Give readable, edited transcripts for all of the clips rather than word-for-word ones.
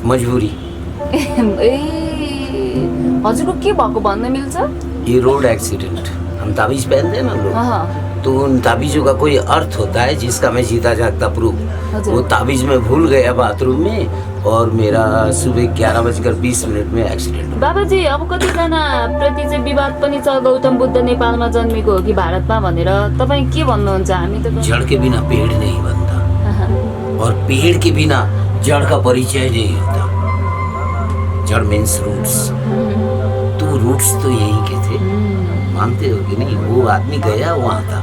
मजबूरी। ए हजुरको के भएको भन्न मिल्छ? ये रोड एक्सीडेंट, हम ताबीज पहनते हैं ना लोग, अहँ, तो उन ताबीजों का कोई अर्थ होता है जिसका मैं जीता जागता प्रूफ। हजुर। वो ताबीज में भूल गया बाथरूम में और मेरा सुबह 11:20 में एक्सीडेंट। बाबाजी अब कतिजना प्रति चाहिँ विवाद पनि छ गौतम बुद्ध नेपालमा जन्मेको हो कि भारतमा भनेर, तपाईँ के भन्नुहुन्छ? हामी त जड़ के बिना पेड़ नहीं बनता अहँ, और पेड़ के बिना जड़ का परिचय नहीं होता। जड़ मीन्स रूट्स, तो रूट्स तो यही के थे, मानते हो कि नहीं? वो आदमी गया वहाँ था,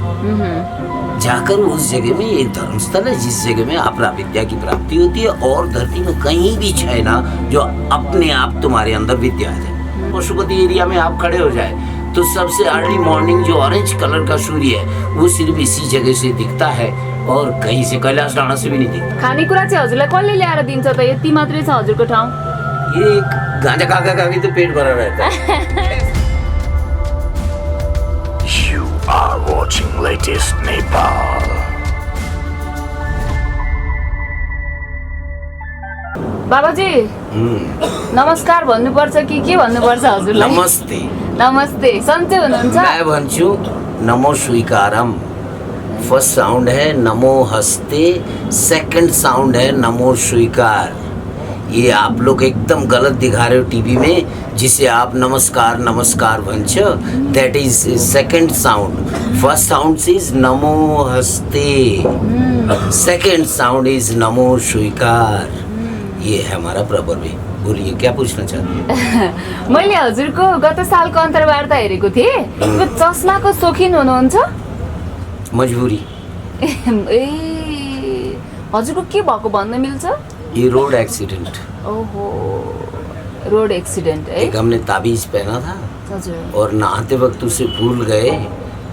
जाकर उस जगह में एक धर्मस्थल है जिस जगह में अपरा विद्या की प्राप्ति होती है और धरती में कहीं भी है ना जो अपने आप तुम्हारे अंदर विद्या है। पशुपति एरिया में आप खड़े हो जाए तो सबसे अर्ली मॉर्निंग जो ऑरेंज कलर का सूर्य है वो सिर्फ इसी जगह से दिखता है और कहीं से कैलाश डाँडा से भी नहीं दिखता। खानेकुरा चाहिँ हजुरलाई कसले ल्याएर दिन्छ त? यति मात्रै छ हजुरको ठाउँ? ये एक गांजा खा के तो पेट भरा रहता है। You are watching latest Nepal. बाबाजी नमस्कार भन्नुपर्छ कि के भन्नुपर्छ हजुरलाई? नमस्ते। नमस्ते, सन्चै हुनुहुन्छ? मैं भन्छु नमो स्वीकारम। फर्स्ट साउंड है नमो हस्ते, सेकंड साउंड है नमो स्वीकार। ये आप लोग एकदम गलत दिखा रहे हो टीवी में, जिसे आप नमस्कार नमस्कार भन्छ, that is second sound. First sound is नमो हस्ते, सेकंड साउंड इज नमो स्वीकार। ये है हमारा प्रवर्ब। बोलिए क्या पूछना चाहते हैं? मैले हजुरको गत सालको अन्तर्वार्ता हेरेको थिएँ। त्यो चस्माको शौखिन हुनुहुन्छ? मजबूरी। ए हजुरको के भएको भन्न मिल्छ? ये रोड एक्सीडेंट, ओहो, रोड एक्सिडेंट है? एक हमने ताबीज पहना था हजुर। और नहाते वक्त उसे भूल गए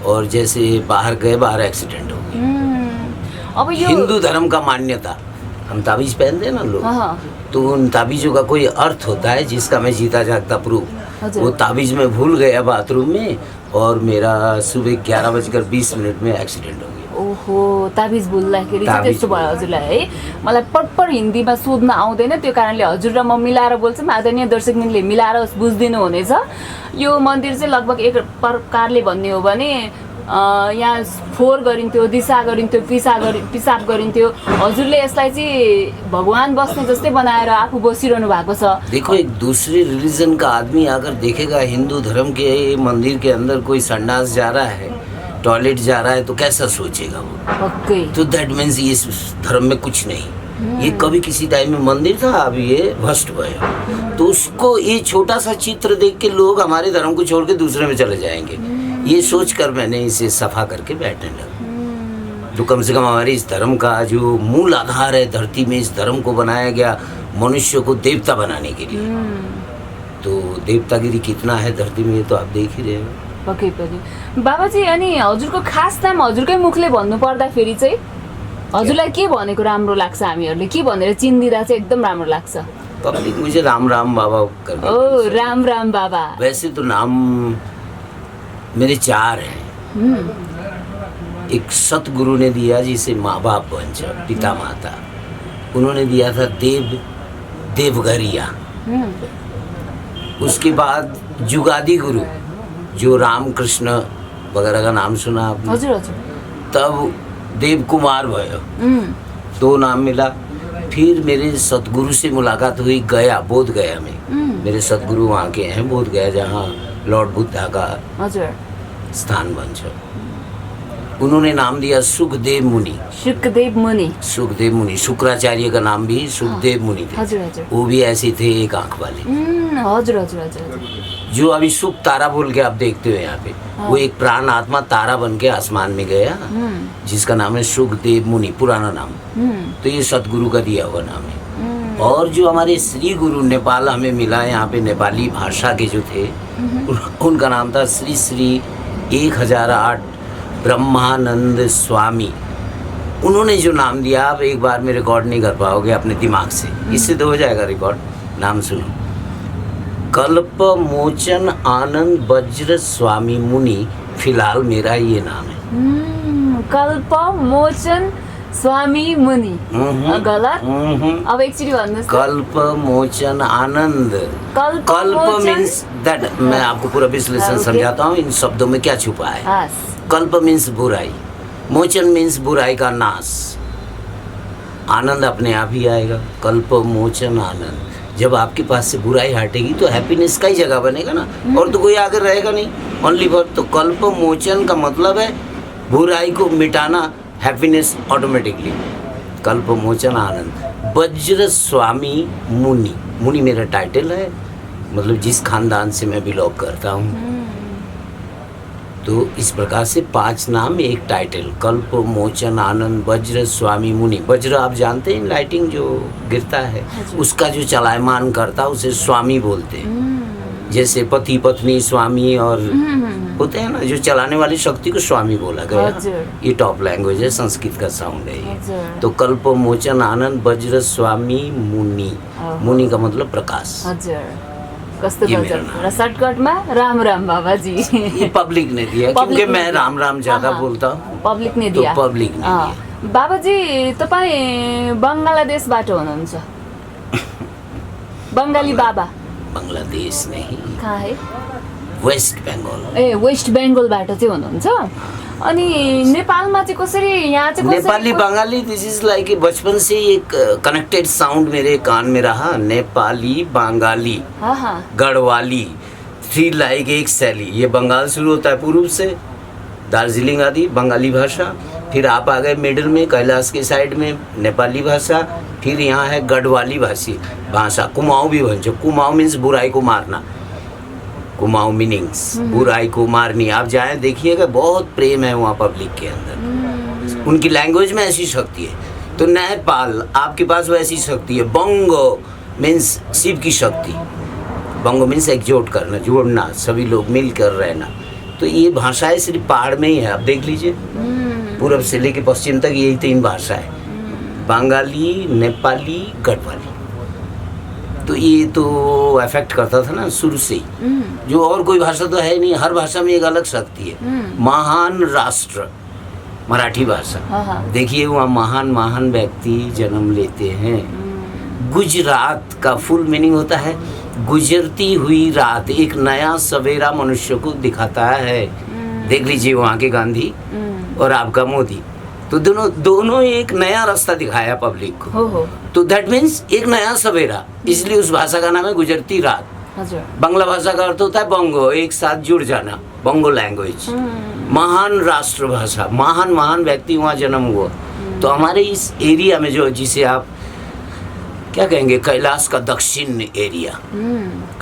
और जैसे बाहर गए बाहर एक्सीडेंट हो गया। अब यो हिंदू धर्म का मान्यता, हम ताबीज पहनते हैं ना लोग, अहँ, तो उन ताबीजों का कोई अर्थ होता है जिसका मैं जीता जागता प्रूफ। हजुर। वो ताबीज में भूल गया बाथरूम में और मेरा सुबह 11:20 में एक्सीडेंट हो गया। ओहो, ताबिज भुल्दाखेरि चाहिँ ताबिज त्यस्तो भयो हजुरलाई है? मलाई पटपर हिन्दीमा सोध्न आउँदैन, त्यो कारणले हजुर र म मिलाएर बोल्छौँ। आदरणीय दर्शकले मिलाएर बुझिदिनु हुनेछ। यो मन्दिर चाहिँ लगभग एक प्रकारले भन्ने हो भने यहाँ फोहोर गरिन्थ्यो, दिशा गरिन्थ्यो, पिसाब गरिन्थ्यो। हजुरले यसलाई चाहिँ भगवान बस्ने जस्तै बनाएर आफू बसिरहनु भएको छ। देखो, एक दूसरे रिलीजन का आदमी अगर देखेगा हिंदू धर्म के मंदिर के अंदर कोई संडास जा रहा है, टॉयलेट जा रहा है, तो कैसा सोचेगा वो? पक्कै। तो दैट मीन्स ये धर्म में कुछ नहीं। ये कभी किसी टाइम में मंदिर था, अब ये भ्रष्ट गया। तो उसको ये छोटा सा चित्र देख के लोग हमारे धर्म को छोड़ के दूसरे में चले जाएंगे, ये सोच कर मैंने इसे सफा करके बैठने लगा। तो कम से कम हमारे इस धर्म का जो मूल आधार है, धरती में इस धर्म को बनाया गया मनुष्य को देवता बनाने के लिए। तो देवतागिरी कितना है धरती में ये तो आप देख ही रहे हो। पक्कै पनि। बाबाजी, अनि हजुरको खास नाम हजुरकै मुखले भन्नु पर्दाखेरि चाहिँ हजुरलाई के भनेको राम्रो लाग्छ? हामीहरूले के भनेर चिन्दिँदा चाहिँ एकदम राम्रो लाग्छ? पब्लिक मुझे राम राम बाबा करके। ओ, राम राम बाबा। वैसे तो नाम मेरे 4 हैं। एक सतगुरु ने दिया जिसे माँ बाप वंश, पिता माता, उन्होंने दिया था देवघरिया। उसके बाद जुगादि गुरु जो राम कृष्ण वगैरह का नाम सुना आपने? हजुर हजुर। तब देव कुमार भयो, 2 नाम मिला। फिर मेरे सतगुरु से मुलाकात हुई गया, बोध गया में। मेरे सतगुरु वहाँ के हैं बोध गया, जहाँ लॉर्ड बुद्धा का हजुर स्थान बन्छ। उन्होंने नाम दिया सुखदेव मुनि। सुखदेव मुनि। सुखदेव मुनि, शुक्राचार्य का नाम भी सुखदेव मुनि थे। हजुर हजुर। वो भी ऐसे थे, एक आंख वाले। हजुर हजुर हजुर। जो अभी सुख तारा बोल के आप देखते हो यहाँ पे, वो एक प्राण आत्मा तारा बन के आसमान में गया, जिसका नाम है सुखदेव मुनि, पुराना नाम। तो ये सतगुरु का दिया हुआ नाम है। और जो हमारे श्री गुरु नेपाल हमें मिला, यहाँ पे नेपाली भाषा के जो थे, उनका नाम था श्री श्री 1008 ब्रह्मानंद स्वामी। उन्होंने जो नाम दिया, आप एक बार में रिकॉर्ड नहीं कर पाओगे अपने दिमाग से, इससे तो हो जाएगा रिकॉर्ड। नाम सुनो, कल्प मोचन आनंद वज्र स्वामी मुनि। फिलहाल मेरा ये नाम है। कल्प मोचन स्वामी मुनि गलत अब एकचोटि भन्नुहोस् त। कल्प मोचन आनंद। कल्प कल्प मोचन- मीन्स दैट, मैं आपको पूरा विश्लेषण ओके। समझाता हूँ इन शब्दों में क्या छुपा है। हस् कल्प मीन्स बुराई, मोचन मीन्स बुराई का नाश, आनंद अपने आप ही आएगा। कल्प मोचन आनंद, जब आपके पास से बुराई हटेगी तो हैप्पीनेस का ही जगह बनेगा ना, और तो कोई आगे रहेगा नहीं, ओनली फॉर। तो कल्प मोचन का मतलब है बुराई को मिटाना, हैप्पीनेस ऑटोमेटिकली। कल्प मोचन आनंद। वज्र स्वामी मुनि, मुनि मेरा टाइटल है, मतलब जिस खानदान से मैं बिलोंग करता हूँ। तो इस प्रकार से 5 नाम एक टाइटल, कल्प मोचन आनंद वज्र स्वामी मुनि। वज्र आप जानते हैं, लाइटिंग जो गिरता है उसका जो चलायमान करता है उसे स्वामी बोलते हैं। जैसे पति पत्नी स्वामी और होते हैं ना, जो चलाने वाली शक्ति को स्वामी बोला गया। ये टॉप लैंग्वेज है, संस्कृत का साउंड है ये। तो कल्प मोचन आनंद वज्र स्वामी मुनि, मुनि का मतलब प्रकाश। हजुर कस्तो ये गजब। मेरा नाम। र सर्टकटमा राम राम बाबाजी। ये पब्लिक ने दिया, पब्लिक क्योंकि ने मैं दिया। राम राम ज्यादा हाँ, बोलता हूँ। पब्लिक ने तो दिया। पब्लिक ने अँ। बाबाजी तपाईँ बङ्गलादेशबाट हुनुहुन्छ? बङ्गाली बाबा बांग्लादेश नहीं, कहाँ है? वेस्ट बंगाल। ए वेस्ट बेङ्गलबाट चाहिँ हुनुहुन्छ। अनि नेपालमा चाहिँ कसरी, यहाँ चाहिँ कसरी? Nepali Bengali, this is like बचपन से एक कनेक्टेड साउंड मेरे कान में रहा। नेपाली बंगाली हाँ हाँ गढ़वाली, थ्री लाइक एक शैली। ये बंगाल शुरू होता है पूर्व से, दार्जिलिंग आदि बंगाली भाषा, फिर आप आ गए मिडिल में कैलाश के साइड में नेपाली भाषा, फिर यहाँ है गढ़वाली भाषा। कुमाऊँ भी भन्छ, कुमाऊँ मीन्स बुराई को मारना, कुमाऊँ मीनिंग्स बुराई को मारनी। आप जाए देखिएगा, बहुत प्रेम है वहाँ पब्लिक के अंदर, उनकी लैंग्वेज में ऐसी शक्ति है। तो नेपाल आपके पास वैसी शक्ति है। बंगो मीन्स शिव की शक्ति, बंगो मीन्स एकजुट करना, जोड़ना, सभी लोग मिलकर रहना। तो ये भाषाएं सिर्फ पहाड़ में ही है, आप देख लीजिए पूर्व से लेके पश्चिम तक यही 3 भाषा है, बंगाली, नेपाली, गढ़वाली। तो ये तो अफेक्ट करता था ना शुरू से ही, जो और कोई भाषा तो है नहीं, हर भाषा में एक अलग शक्ति है। महान राष्ट्र, मराठी भाषा, हाँ हाँ देखिए वहाँ महान महान व्यक्ति जन्म लेते हैं। गुजरात का फुल मीनिंग होता है गुजरती हुई रात, एक नया सवेरा मनुष्य को दिखाता है। देख लीजिए वहाँ के गांधी और आपका मोदी, तो दोनों एक नया रास्ता दिखाया पब्लिक को। हो तो दैट मीन्स एक नया सवेरा, इसलिए उस भाषा का नाम है गुजरती रात। हजुर बांग्ला भाषा का अर्थ होता है बंगो, एक साथ जुड़ जाना, बंगो लैंग्वेज। महान राष्ट्र भाषा, महान महान व्यक्ति वहाँ जन्म हुआ। तो हमारे इस एरिया में जो, जिसे आप क्या कहेंगे, कैलाश का दक्षिण एरिया,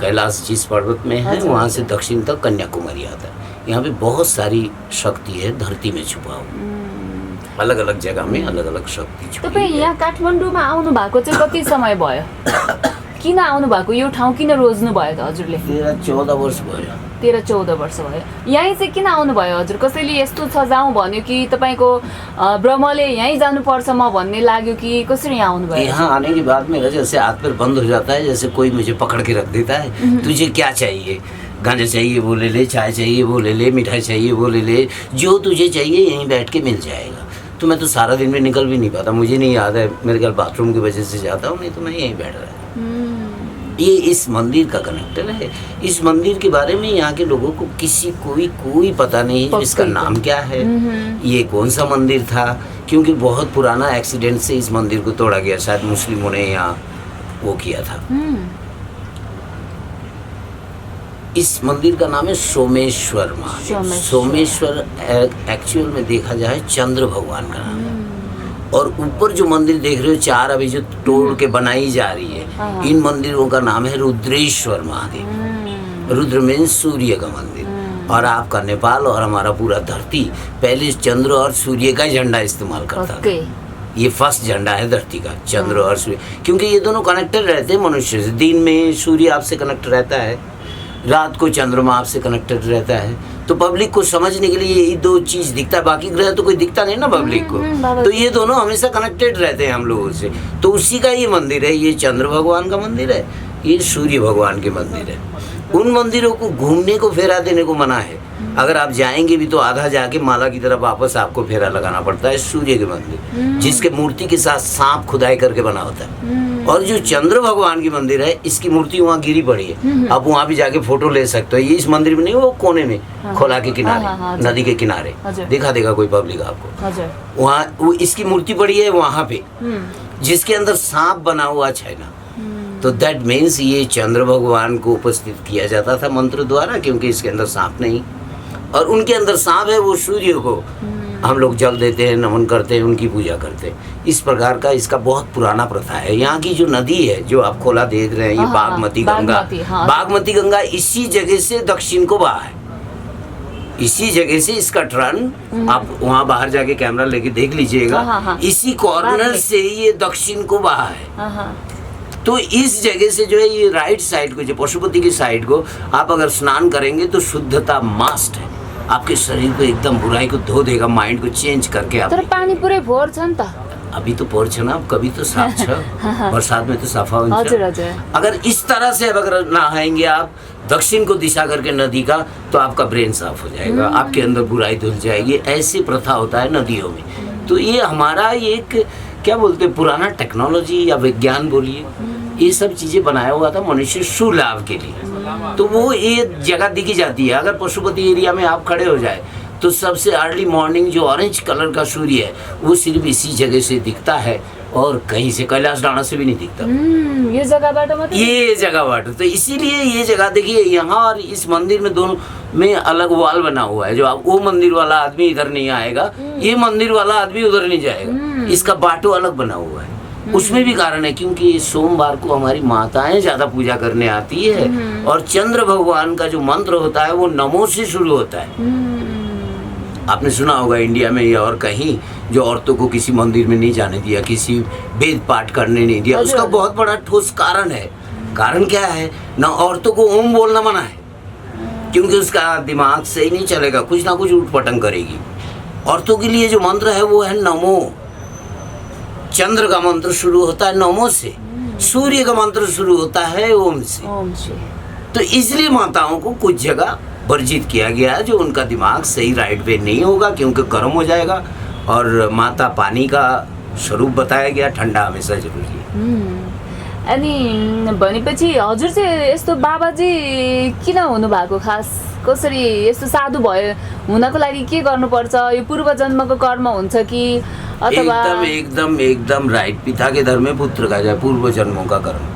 कैलाश जिस पर्वत में है वहाँ से दक्षिण तक कन्याकुमारी आता है। यहाँ पे बहुत सारी शक्ति है धरती में छुपा हुआ, अलग अलग जगह में अलग अलग शक्ति छुपी तपाईँ है। यहाँ काठमाडौँमा आउनु भएको चाहिँ कति समय भयो? किन आउनु भएको, यो ठाउँ किन रोज्नु भयो त हजुरले? 13-14 वर्ष भयो। 13-14 वर्ष भयो। यहीँ चाहिँ किन आउनु भयो हजुर? कसैले यस्तो छ जाउँ भन्यो कि तपाईँको ब्रह्मले यहीँ जानुपर्छ म भन्ने लाग्यो कि कसरी यहाँ आउनु भयो? यहाँ आने के बाद मेरा जैसे हाथ पैर बंद हो जाता है, जैसे कोई मुझे पकड़ के रख देता है। तुझे क्या चाहिए? गांजा चाहिए वो ले ले, चाय चाहिए वो ले ले, मिठाई चाहिए वो ले ले, जो तुझे चाहिए यहीं बैठ के मिल जाएगा। तो मैं तो सारा दिन में निकल भी नहीं पाता, मुझे नहीं याद है, मेरे घर बाथरूम की वजह से जाता हूँ, नहीं तो मैं यहीं बैठ रहा है। ये इस मंदिर का कनेक्टर है। इस मंदिर के बारे में यहाँ के लोगों को किसी कोई पता नहीं है इसका नाम क्या है, ये कौन सा मंदिर था, क्योंकि बहुत पुराना एक्सीडेंट से इस मंदिर को तोड़ा गया, शायद मुस्लिमों ने यहाँ वो किया था। इस मंदिर का नाम है सोमेश्वर महादेव। सोमेश्वर एक्चुअल में देखा जाए चंद्र भगवान का नाम है। और ऊपर जो मंदिर देख रहे हो 4 अभी जो तोड़ के बनाई जा रही है, इन मंदिरों का नाम है रुद्रेश्वर महादेव। रुद्र मीन्स सूर्य का मंदिर। और आपका नेपाल और हमारा पूरा धरती पहले चंद्र और सूर्य का झंडा इस्तेमाल करता था। ये फर्स्ट झंडा है धरती का, चंद्र और सूर्य, क्योंकि ये दोनों कनेक्टेड रहते हैं मनुष्य से। दिन में सूर्य आपसे कनेक्ट रहता है, रात को चंद्रमा आपसे कनेक्टेड रहता है। तो पब्लिक को समझने के लिए यही 2 चीज दिखता है, बाकी ग्रह तो कोई दिखता नहीं ना पब्लिक को। तो ये दोनों हमेशा कनेक्टेड रहते हैं हम लोगों से। तो उसी का ये मंदिर है, ये चंद्र भगवान का मंदिर है, ये सूर्य भगवान के मंदिर है। उन मंदिरों को घूमने को फेरा देने को मना है, अगर आप जाएंगे भी तो आधा जाके माला की तरफ वापस आपको फेरा लगाना पड़ता है सूर्य के मंदिर, जिसके मूर्ति के साथ सांप खुदाई करके बना होता है। और जो चंद्र भगवान की मंदिर है, इसकी मूर्ति वहाँ गिरी पड़ी है, आप वहाँ भी जाके फोटो ले सकते हो। ये इस मंदिर में नहीं, वो कोने में खोला के किनारे, नदी के किनारे दिखा देगा कोई पब्लिक आपको। वहाँ वो इसकी मूर्ति पड़ी है वहाँ पे, जिसके अंदर सांप बना हुआ छैना। तो दैट मीन्स ये चंद्र भगवान को उपस्थित किया जाता था मंत्र द्वारा, क्योंकि इसके अंदर सांप नहीं और उनके अंदर सांप है। वो सूर्य को हम लोग जल देते हैं, नमन करते हैं, उनकी पूजा करते हैं। इस प्रकार का इसका बहुत पुराना प्रथा है। यहाँ की जो नदी है जो आप खोला देख रहे हैं, ये बागमती गंगा, बागमती गंगा इसी जगह से दक्षिण को बहा है। इसी जगह से इसका टर्न आप वहाँ बाहर जाके कैमरा लेके देख लीजिएगा, इसी कॉर्नर से ये दक्षिण को बहा है। तो इस जगह से जो है ये राइट साइड को, जो पशुपति की साइड को आप अगर स्नान करेंगे तो शुद्धता मस्ट है। आपके शरीर को एकदम बुराई को धो देगा, माइंड को चेंज करके। आप पानी पूरे भोर छ नि त, अभी तो पर्छ ना, कभी तो साफ छ, बरसात में तो सफा हुन्छ। अगर इस तरह से अगर नहाएंगे आप दक्षिण को दिशा करके नदी का, तो आपका ब्रेन साफ हो जाएगा, आपके अंदर बुराई धुल जाएगी। ऐसी प्रथा होता है नदियों में। तो ये हमारा एक क्या बोलते हैं, पुराना टेक्नोलॉजी या विज्ञान बोलिए, ये सब चीजें बनाया हुआ था मनुष्य सुलाभ के लिए। तो वो ये जगह दिखी जाती है। अगर पशुपति एरिया में आप खड़े हो जाए तो सबसे अर्ली मॉर्निंग जो ऑरेंज कलर का सूर्य है वो सिर्फ इसी जगह से दिखता है और कहीं से कैलाश डांडा से भी नहीं दिखता। ये जगह बाट। तो इसीलिए ये जगह देखिए, यहाँ और इस मंदिर में दोनों में अलग वॉल बना हुआ है। जो आप वो मंदिर वाला आदमी इधर नहीं आएगा, ये मंदिर वाला आदमी उधर नहीं जाएगा, इसका बाटो अलग बना हुआ है। उसमें भी कारण है क्योंकि सोमवार को हमारी माताएं ज्यादा पूजा करने आती है और चंद्र भगवान का जो मंत्र होता है वो नमो से शुरू होता है। आपने सुना होगा इंडिया में या और कहीं, जो औरतों को किसी मंदिर में नहीं जाने दिया, किसी वेद पाठ करने नहीं दिया, उसका बहुत बड़ा ठोस कारण है। कारण क्या है ना, औरतों को ओम बोलना मना है क्योंकि उसका दिमाग सही नहीं चलेगा, कुछ ना कुछ उठपटंग करेगी। औरतों के लिए जो मंत्र है वो है नमो। चंद्र का मंत्र शुरू होता है नमो से, सूर्य का मंत्र शुरू होता है ओम से। तो इसलिए माताओं को कुछ जगह वर्जित किया गया है, जो उनका दिमाग सही राइट पे नहीं होगा क्योंकि गर्म हो जाएगा। और माता पानी का स्वरूप बताया गया, ठंडा हमेशा जरूरी है। अनि भनेपछि हजुर चाहिँ यस्तो बाबाजी किन हुनुभएको, खास कसरी यस्तो साधु भयो हुनको लागि के गर्नुपर्छ? यो पूर्व जन्मको कर्म हुन्छ कि अथवा? एकदम राइट। पिता के धर्म में पुत्र का जाए, पूर्व जन्मों का कर्म,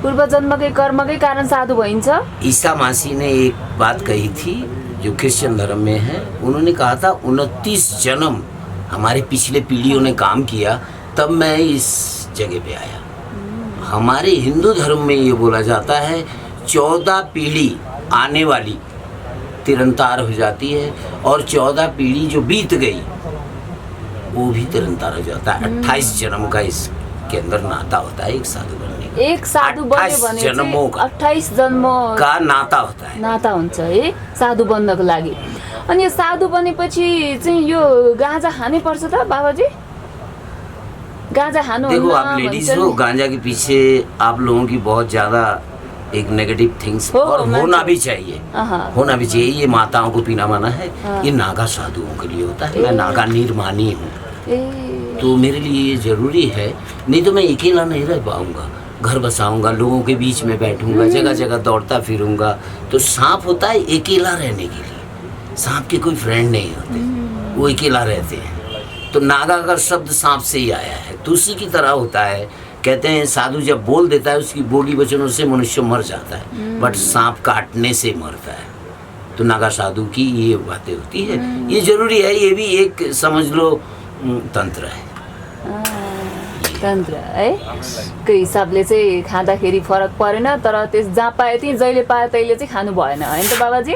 पूर्व जन्म के कर्म के कारण साधु भइन्छ। ईसा मसीह ने एक बात कही थी जो क्रिश्चियन धर्म में है। उन्होंने कहा था 29 जन्म हमारे पिछले पीढ़ियों ने काम किया तब मैं इस जगह पे आया। हमारे हिंदू धर्म में ये बोला जाता है 14 पीढ़ी आने वाली तिरंतार हो जाती है और 14 पीढ़ी जो बीत गई वो भी तिरंतार हो जाता है। 28 जन्म का इसके अंदर नाता होता है एक साधु बनने का। एक साधु बन्यो भने 28 जन्म का नाता होता है, नाता हुन्छ है साधु बन्नको लागि। अनि यो साधु बनेपछि चाहिँ यो गाँजा खानै पर्छ त बाबाजी? गांजा खानु देखो आप लेडीज हो, गांजा के पीछे आप लोगों की बहुत ज्यादा एक नेगेटिव थिंग्स और होना भी चाहिए, होना भी चाहिए। ये माताओं को पीना मना है, ये नागा साधुओं के लिए होता है। मैं नागा निर्मानी हूँ तो मेरे लिए ये जरूरी है, नहीं तो मैं अकेला नहीं रह पाऊंगा। घर बसाऊंगा, लोगों के बीच में बैठूंगा, जगह जगह दौड़ता फिरूंगा। तो सांप होता है अकेला रहने के लिए, सांप के कोई फ्रेंड नहीं होते, वो अकेला रहते हैं। तो नागा का शब्द सांप से ही आया है। तो उसी की तरह होता है, कहते हैं साधु जब बोल देता है उसकी बोली वचनों से मनुष्य मर जाता है, बट सांप काटने से मरता है। तो नागा साधु की ये बातें होती है, ये जरूरी है। ये भी एक समझ लो तंत्र है, तन्त्र है। के हिसाबले चाहिँ खाँदाखेरि फरक परेन, तर त्यस जहाँ पाए त्यही जहिले पाए तैले चाहिँ खानु भएन हैन त बाबाजी?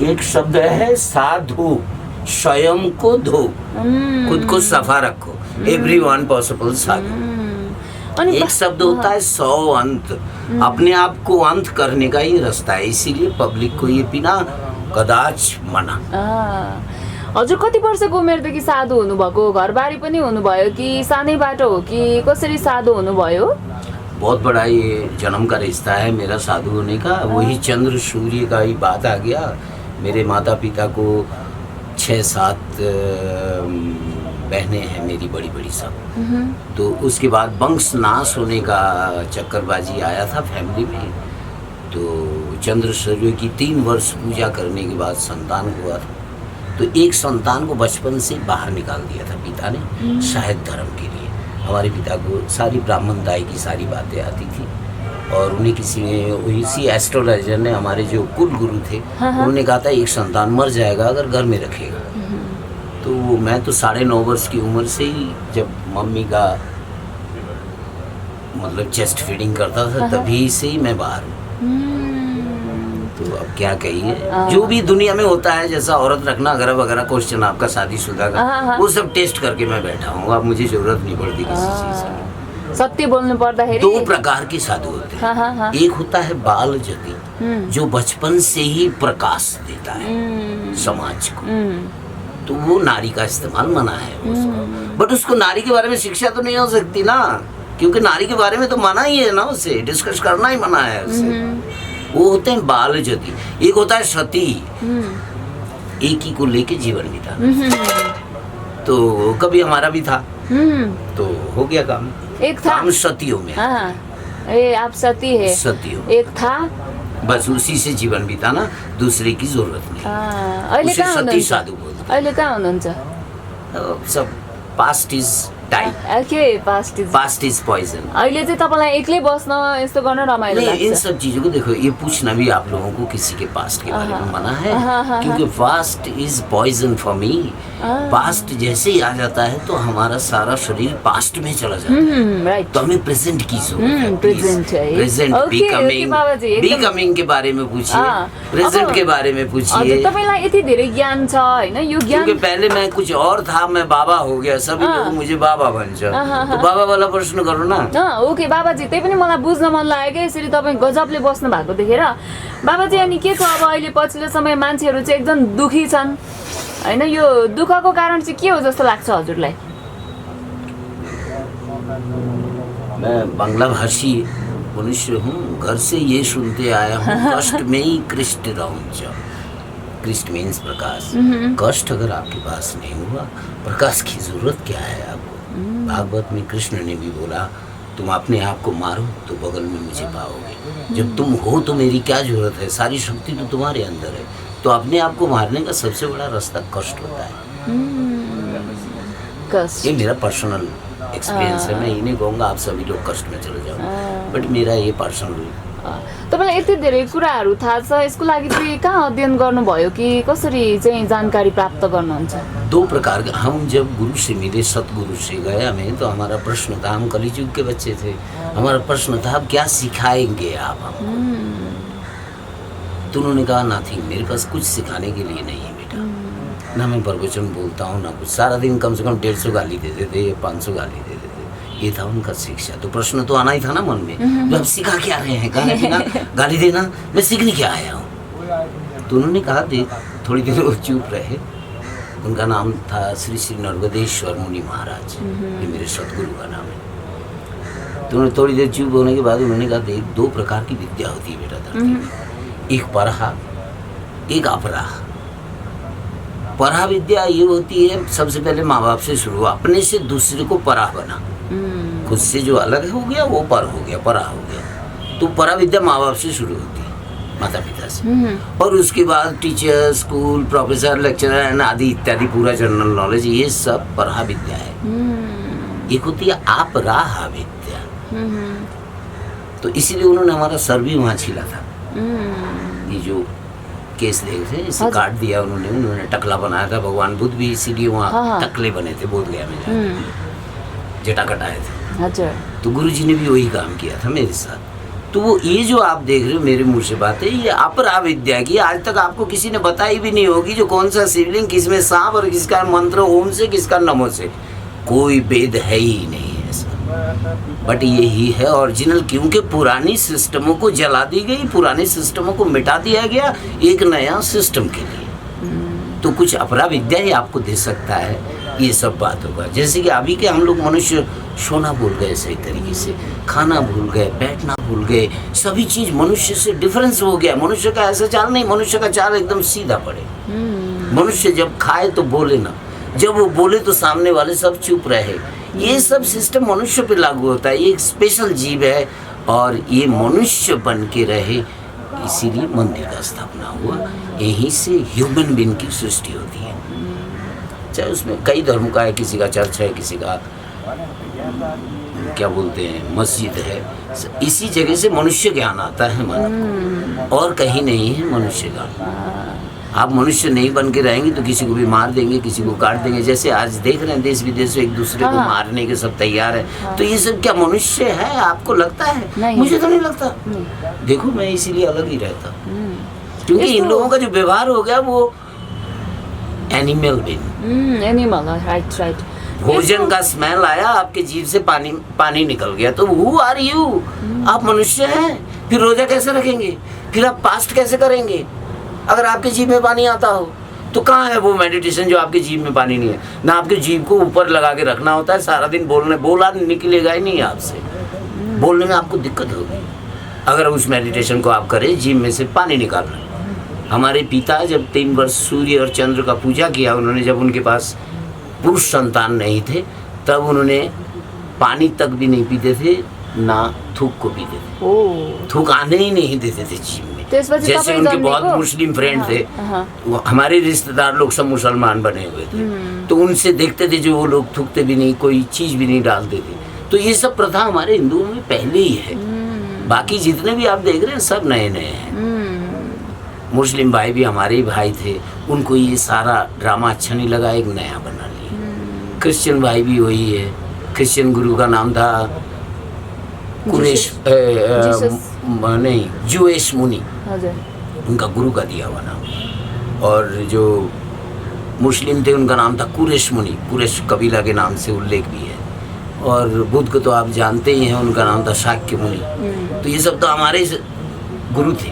एक शब्द है साधु, स्वयं को धो, खुद को सफा रखो, एवरीवन पॉसिबल साधु। एक शब्द होता है 100 अंत, अपने आप को अंत करने का ही रास्ता है। इसीलिए पब्लिक को ये पीना कदाच मना। हजुर कति वर्षको उमेरदेखि साधु हुनुभएको? घरबारी पनि हुनुभयो कि सानैबाट हो कि कसरी साधु हुनुभयो? बहुत बड़ा ये जन्म का रिश्ता है मेरा साधु होने का। वही चंद्र सूर्य का ही बात आ गया मेरे माता पिता को 6-7 बहनें हैं मेरी, बड़ी बड़ी सब। तो उसके बाद वंश नाश होने का चक्करबाजी आया था फैमिली में। तो चंद्र सूर्य की 3 वर्ष पूजा करने के बाद संतान हुआ था। तो एक संतान को बचपन से बाहर निकाल दिया था पिता ने, शायद धर्म के लिए। हमारे पिता को सारी ब्राह्मण दाई की सारी बातें आती थी, और उन्हें इसी एस्ट्रोलॉजर ने, हमारे जो कुल गुरु थे, उन्होंने कहा था एक संतान मर जाएगा अगर घर में रखेगा। तो मैं तो 9.5 वर्ष की उम्र से ही, जब मम्मी का मतलब चेस्ट फीडिंग करता था, तभी से ही मैं बाहर हूँ। तो अब क्या कहिए, जो भी दुनिया में होता है, जैसा औरत रखना वगैरह वगैरह, क्वेश्चन आपका शादीशुदा का, वो सब टेस्ट करके मैं बैठा हूँ। अब मुझे जरूरत नहीं पड़ती किसी चीज की। सत्य बोल्नु पर्दाखेरि 2 प्रकार के साधु होते हैं। एक होता है बाल ज्योति, जो बचपन से ही प्रकाश देता है समाज को। तो वो नारी का इस्तेमाल मना है उसको। बट उसको नारी के बारे में शिक्षा तो नहीं हो सकती ना, क्योंकि नारी के बारे में तो मना ही है ना, उसे डिस्कस करना ही मना है उसे। वो होते हैं बाल ज्योति। एक होता है सती, एक ही को लेके जीवन बिताना। तो कभी हमारा भी था, तो हो गया काम। एक था, काम सतियों में। ए आप सती है, सतियों एक था, बस उसी से जीवन बिताना, दूसरे की जरूरत नहीं। अहिले उसे कहाँ सती हुनुहुन्छ? साधु बोलते अहिले कहाँ हुनुहुन्छ? हैं। सब पास्ट इज टाइम, के पास्ट इज पॉइजन। अहिले चाहिँ तपाईँलाई एक्लै बस्न यस्तो गर्न रमाइलो नहीं, इन लाग्छ? सब चीजों को देखो, ये पूछना भी आप लोगों को किसी के पास्ट के बारे में मना है, क्योंकि past is poison for me. Past जैसे ही आ जाता है तो हमारा सारा शरीर पास्ट में चला जाता है। राइट। तो हमें प्रेजेंट की जरूरत है। प्रेजेंट है। प्रेजेंट, ओके, ओके बाबाजी, एकदम। बिकमिंग के बारे में पूछिए, हाँ, प्रेजेंट अब- के बारे में पूछिए। हजुर, तपाईँलाई यति धेरै ज्ञान छ होइन, यो ज्ञान क्योंकि पहले मैं कुछ और था, मैं बाबा हो गया, सभी लोग मुझे बाबा भन्छ। तो बाबा वाला प्रश्न करो ना। ओके बाबाजी, त्यही पनि मलाई बुझ्न मन लाग्यो क्या, यसरी तपाईँ गजबले बस्नु भएको देखेर। बाबाजी, अनि के छ अब अहिले पछिल्लो समय मान्छेहरू चाहिँ एकदम दुखी छन् होइन, यो दुःखको कारण चाहिँ के हो जस्तो लाग्छ हजुरलाई? मैं बांग्ला भाषी मनुष्य हूँ, घर से ये सुनते आया हूँ, कष्ट में ही कृष्ट रहूं। कृष्ट मीन्स प्रकाश। कष्ट अगर आपके पास नहीं हुआ, प्रकाश की जरूरत क्या है आपको? भागवत में कृष्ण ने भी बोला, तुम अपने आप को मारो तो बगल में मुझे पाओगे। जब तुम हो तो मेरी क्या जरूरत है, सारी शक्ति तो तुम्हारे अंदर है। तो अपने आप को मारने का सबसे बड़ा रास्ता कष्ट होता है। कष्ट। ये मेरा पर्सनल एक्सपिरियंस है, मैं ये नहीं कहूँगा आप सभी लोग कष्ट में चले जाओ, बट मेरा ये पर्सनल। तपाईँलाई यति धेरै कुराहरू थाहा छ, यसको लागि चाहिँ कहाँ अध्ययन गर्नुभयो कि कसरी चाहिँ जानकारी प्राप्त गर्नुहुन्छ? 2 प्रकार के। हम जब गुरु से मिले, सतगुरु से गया में, तो हमारा प्रश्न था, हम कलियुग के बच्चे थे, हमारा प्रश्न था अब क्या सिखाएंगे आप हमको? तो उन्होंने कहा नथिंग, मेरे पास कुछ सिखाने के लिए नहीं है बेटा, ना मैं प्रवचन बोलता हूँ ना कुछ। सारा दिन कम से कम 150 गाली दे देते, 500 गाली दे देते, ये था उनका शिक्षा। तो प्रश्न तो आना ही था ना मन में, तो अब सिखा क्या रहे हैं, गाली देना, गाली देना, मैं सीखने क्या आया हूँ? तो उन्होंने कहा देख, थोड़ी देर वो चुप रहे। उनका नाम था श्री श्री नर्मदेश्वर मुनि महाराज, ये मेरे सतगुरु का नाम है। तो उन्होंने थोड़ी देर चुप होने के बाद उन्होंने कहा देख, 2 प्रकार की विद्या होती है बेटा धरती में, एक परहा, एक अपराह। परहा विद्या ये होती है, सबसे पहले माँ बाप से शुरू, अपने से दूसरे को पराह बना। खुद से जो अलग हो गया वो पर हो गया, परा हो गया। तो परा विद्या माँ बाप से शुरू होती है, माता पिता से, और उसके बाद टीचर, स्कूल, प्रोफेसर, लेक्चरर आदि इत्यादि, पूरा जनरल नॉलेज, ये सब परा विद्या है। एक होती है अपराह विद्या। तो इसीलिए उन्होंने हमारा सर भी वहाँ छीला था। ये जो केस देख रहे, इसे काट दिया उन्होंने टकला बनाया था। भगवान बुद्ध भी इसीलिए वहाँ टकले बने थे, बोध गया में जटा कटाए थे। तो गुरुजी ने भी वही काम किया था मेरे साथ। तो वो ये जो आप देख रहे हो मेरे मुंह से बातें, ये अपरा विद्या की आज तक आपको किसी ने बताई भी नहीं होगी, जो कौन सा शिवलिंग, किसमें सांप और किसका मंत्र ओम से, किसका नमो से, कोई वेद है ही नहीं ऐसा। बट यही है ओरिजिनल, क्योंकि पुरानी सिस्टमों को जला दी गई, पुराने सिस्टमों को मिटा दिया गया एक नया सिस्टम के लिए। तो कुछ अपरा विद्या ही आपको दे सकता है ये सब बात होगा। जैसे कि अभी के हम लोग मनुष्य सोना भूल गए सही तरीके से, खाना भूल गए, बैठना भूल गए, सभी चीज मनुष्य से डिफरेंस हो गया। मनुष्य का ऐसा चाल नहीं, मनुष्य का चाल एकदम सीधा पड़े। मनुष्य जब खाए तो बोले ना, जब वो बोले तो सामने वाले सब चुप रहे। ये सब सिस्टम मनुष्य पे लागू होता है। ये एक स्पेशल जीव है और ये मनुष्य बन के रहे, इसीलिए मंदिर का स्थापना हुआ। यहीं से ह्यूमन बीइंग की सृष्टि होती है। चाहे उसमें कई धर्म का है, किसी का चर्च है, किसी का क्या बोलते हैं मस्जिद है। इसी जगह से मनुष्य ज्ञान आता है मन, और कहीं नहीं है मनुष्य ज्ञान। आप मनुष्य नहीं बन के रहेंगे तो किसी को भी मार देंगे, किसी को काट देंगे। जैसे आज देख रहे हैं देश विदेश में एक दूसरे को मारने के सब तैयार है। तो ये सब क्या मनुष्य है? आपको लगता है? मुझे तो नहीं लगता। देखो मैं इसीलिए अलग ही रहता, क्योंकि इन लोगों का जो व्यवहार हो गया वो animal being. Animal, right right. भोजन का स्मेल आया, आपके जीभ से पानी निकल गया, तो हु आर यू? आप मनुष्य हैं। फिर रोजा कैसे रखेंगे? फिर आप फास्ट कैसे करेंगे अगर आपके जीभ में पानी आता हो? तो कहाँ है वो मेडिटेशन जो आपके जीभ में पानी नहीं है? ना आपके जीभ को ऊपर लगा के रखना होता है, सारा दिन बोला निकलेगा ही नहीं आपसे। बोलने में आपको दिक्कत होगी अगर उस मेडिटेशन को आप करें जीभ में से पानी निकालना। हमारे पिता जब 3 वर्ष सूर्य और चंद्र का पूजा किया उन्होंने, जब उनके पास पुरुष संतान नहीं थे, तब उन्होंने पानी तक भी नहीं पीते थे, ना थूक को पीते थे। थूक आने ही नहीं देते थे जीभ में। जैसे उनके बहुत मुस्लिम फ्रेंड थे, हमारे रिश्तेदार लोग सब मुसलमान बने हुए थे, तो उनसे देखते थे जो वो लोग थूकते भी नहीं, कोई चीज भी नहीं डालते थे। तो ये सब प्रथा हमारे हिंदुओं में पहले ही है। बाकी जितने भी आप देख रहे हैं सब नए नए हैं। मुस्लिम भाई भी हमारे ही भाई थे, उनको ये सारा ड्रामा अच्छा नहीं लगा, एक नया बना लिया। क्रिश्चियन भाई भी वही है। क्रिश्चियन गुरु का नाम था कुरेश नहीं जूएश मुनि, उनका गुरु का दिया हुआ नाम। और जो मुस्लिम थे उनका नाम था कुरेश मुनि, कुरेश कबीला के नाम से उल्लेख भी है। और बुद्ध को तो आप जानते ही हैं, उनका नाम था शाक्य मुनि। तो ये सब तो हमारे गुरु थे।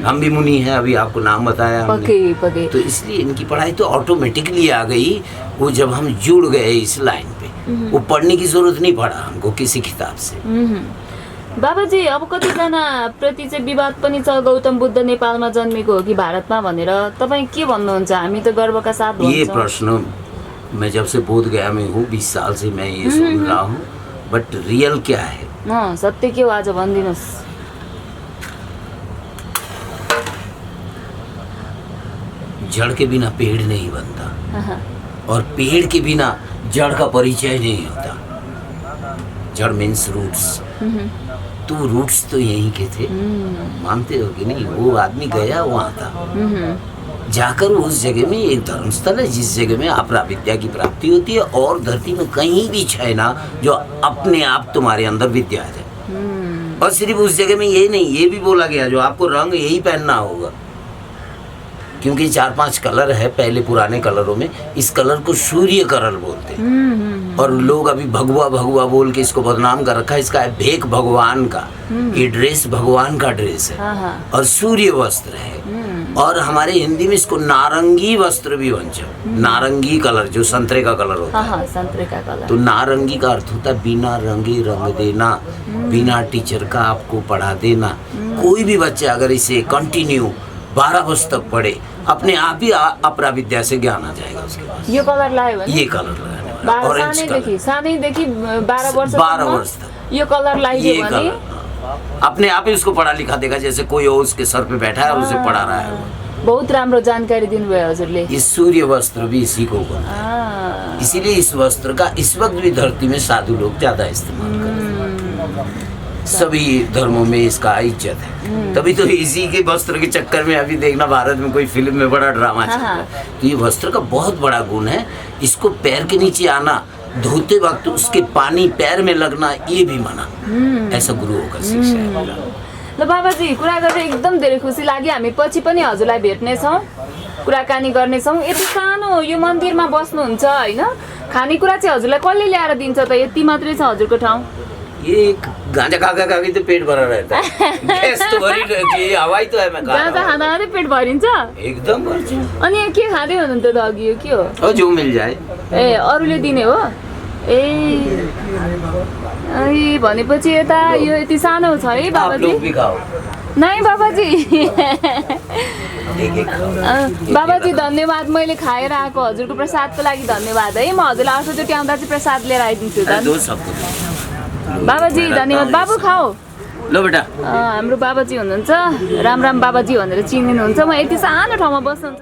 हम भी मुनि हैं, अभी आपको नाम बताया हमने। तो इसलिए इनकी पढ़ाई तो ऑटोमेटिकली आ गई, वो जब हम जुड़ गए इस लाइन पे। वो पढ़ने की जरूरत नहीं पड़ा हमको किसी किताब से। बाबाजी, अब कतिजना प्रति चाहिँ विवाद पनि छ, गौतम बुद्ध नेपालमा जन्मेको हो कि भारतमा भनेर, तपाईँ के भन्नुहुन्छ? हामी त गर्वका साथ भन्छौँ। ये प्रश्न मैं जब से बोध गया में हूँ, 20 साल से मैं ये सुन रहा हूँ, बट रियल क्या है? सत्य के हो आज भनिदिनुहोस्। जड़ के बिना पेड़ नहीं बनता, और पेड़ के बिना जड़ का परिचय नहीं होता। जड़ मीन्स रूट्स। तो रूट्स तो यहीं के थे, मानते हो कि नहीं? वो आदमी गया वहाँ था, जाकर उस जगह में एक धर्मस्थल है जिस जगह में अपराविद्या की प्राप्ति होती है, और धरती में कहीं भी है ना जो अपने आप तुम्हारे अंदर विद्या आ जाए। और सिर्फ उस जगह में ये नहीं, ये भी बोला गया जो आपको रंग यही पहनना होगा, क्योंकि 4-5 कलर है पहले पुराने कलरों में। इस कलर को सूर्य कलर बोलते हैं, और लोग अभी भगवा भगवा बोल के इसको बदनाम कर रखा है। इसका है भेक भगवान का, ये ड्रेस भगवान का ड्रेस है, और सूर्य वस्त्र है। और हमारे हिंदी में इसको नारंगी वस्त्र भी बनता, नारंगी कलर जो संतरे का कलर होता है। संतरे का कलर। तो नारंगी का अर्थ होता है बिना रंगे रंग देना, बिना टीचर का आपको पढ़ा देना। कोई भी बच्चा अगर इसे कंटिन्यू 12 वर्ष तक पढ़े, अपने आप ही अपरा विद्या से ज्ञान आ जाएगा उसके पास। ये कलर लायो भने? ये कलर लगाने वाला, सानैदेखि 12 वर्ष तक यो कलर लगाइयो भने अपने आप ही उसको पढ़ा लिखा देगा, जैसे कोई और उसके सर पे बैठा है और उसे पढ़ा रहा है। बहुत राम्रो जानकारी दिनुभयो हजुरले। इस सूर्य वस्त्र भी इसी को बोलते हैं, इसीलिए इस वस्त्र का इस वक्त भी धरती में साधु लोग ज्यादा इस्तेमाल करते हैं। सभी धर्मों में इसका इज्जत है। तभी तो इसी के वस्त्र के चक्कर में अभी देखना भारत में कोई फिल्म में बड़ा ड्रामा चल रहा है। तो ये वस्त्र का बहुत बड़ा गुण है। इसको पैर के नीचे आना, धोते वक्त उसके पानी पैर में लगना, ये भी मना। ऐसा गुरुओं का शिक्षा है। ल बाबाजी, कुरा गरेर एकदम धेरै खुसी लाग्यो। हामी पछि पनि हजुरलाई भेट्नेछौँ, कुराकानी गर्नेछौँ। यति सानो यो मन्दिरमा बस्नुहुन्छ होइन, खानेकुरा चाहिँ हजुरलाई कसले ल्याएर दिन्छ त? यति मात्रै छ हजुरको ठाउँ? ये गांजा खा तो पेट भरा रहता है। गैस तो भरी रहती है, हवाई तो है। मैं गांजा खाँदा पेट भरिन्छ एकदम भर्छ। अनि के खाँदै हुनुहुन्थ्यो त अघि? यो के हो? जो मिल जाए। ए, अरूले दिने हो? ए भनेपछि यता यो यति सानो छ है आप बाबाजी लोग भी खाओ, नै बाबाजी एक एक खाओ। बाबाजी धन्यवाद मैले खाएर आएको हजुरको प्रसादको लागि धन्यवाद है म हजुरलाई अर्कोचोटि आउँदा चाहिँ प्रसाद लिएर आइदिन्छु अरे त दो सबको दो। बाबाजी धन्यवाद बाबु खाऊ लो बेटा। हाम्रो बाबाजी हुनुहुन्छ राम राम बाबाजी भनेर चिनिनुहुन्छ म यति सानो ठाउँमा बस्नुहुन्छ